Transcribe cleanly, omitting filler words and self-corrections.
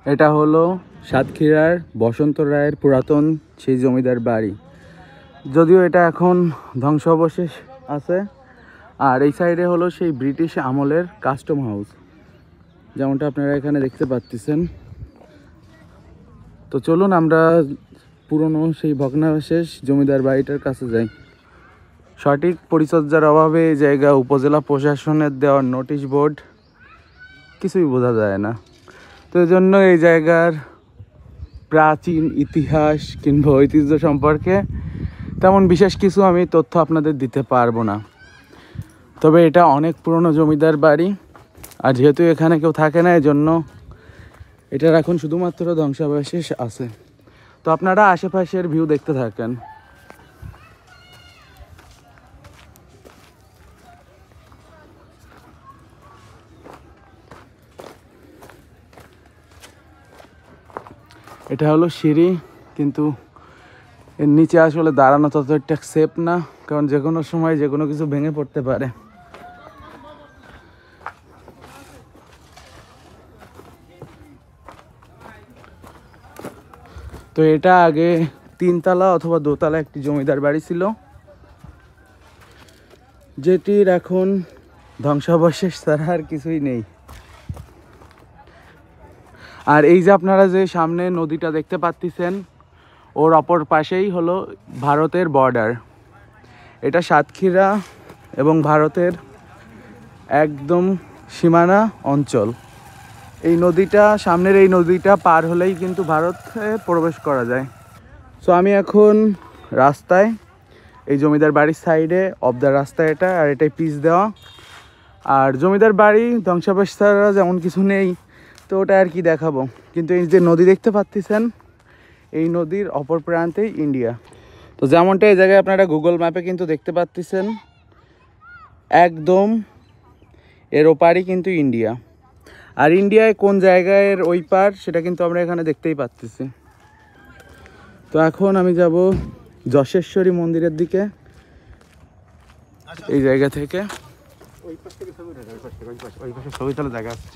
এটা হলো সাতক্ষীরার বসন্ত রায়ের পুরাতন সেই জমিদার বাড়ি। যদিও এটা এখন ধ্বংসাবশেষ আছে। আর এই সাইডে হলো সেই ব্রিটিশ আমলের কাস্টম হাউস, যেমনটা আপনারা এখানে দেখতে পাচ্ছেন। তো চলুন আমরা পুরনো সেই ভগ্নাবশেষ জমিদার বাড়িটার কাছে যাই। সঠিক পরিচর্যার অভাবে এই জায়গা উপজেলা প্রশাসনের দেওয়ার নোটিশ বোর্ড কিছুই বোঝা যায় না। তো এই জন্য এই জায়গার প্রাচীন ইতিহাস কিংবা ঐতিহ্য সম্পর্কে তেমন বিশেষ কিছু আমি তথ্য আপনাদের দিতে পারবো না। তবে এটা অনেক পুরনো জমিদার বাড়ি, আর যেহেতু এখানে কেউ থাকে না, এই জন্য এটার এখন শুধুমাত্র ধ্বংসাবশেষ আছে। তো আপনারা আশেপাশের ভিউ দেখতে থাকেন। এটা হলো সিঁড়ি, কিন্তু এর নিচে আসলে দাঁড়ানো ততটা সেফ না, কারণ যে কোনো সময় যে কোনো কিছু ভেঙে পড়তে পারে। তো এটা আগে 3 তলা অথবা 2 তলা একটি জমিদার বাড়ি ছিল, যেটির এখন ধ্বংসাবশেষ ছাড়া আর কিছুই নেই। আর এই যে আপনারা যে সামনে নদীটা দেখতে পাচ্ছেন, ওর অপর পাশেই হলো ভারতের বর্ডার। এটা সাতক্ষীরা এবং ভারতের একদম সীমানা অঞ্চল। এই নদীটা, সামনের এই নদীটা পার হলেই কিন্তু ভারতে প্রবেশ করা যায়। সো আমি এখন রাস্তায়, এই জমিদার বাড়ির সাইডে অফ দ্য রাস্তা এটা, আর এটাই পিচ দেওয়া। আর জমিদার বাড়ি ধ্বংসাবশেষ ছাড়া যেমন কিছু নেই, তো ওটা আর কি দেখাবো। কিন্তু এই যে নদী দেখতে পাচ্ছেন, এই নদীর অপর প্রান্তেই ইন্ডিয়া। তো যেমনটা এই জায়গায় আপনারা গুগল ম্যাপে কিন্তু দেখতে পাচ্ছেন, একদম এর ওপারই কিন্তু ইন্ডিয়া। আর ইন্ডিয়ায় কোন জায়গায় ওই পার সেটা কিন্তু আমরা এখানে দেখতেই পাচ্ছি। তো এখন আমি যাব যশেশ্বরী মন্দিরের দিকে। এই জায়গা থেকে ওই পাশ থেকে ছবি তোলার জায়গা আছে।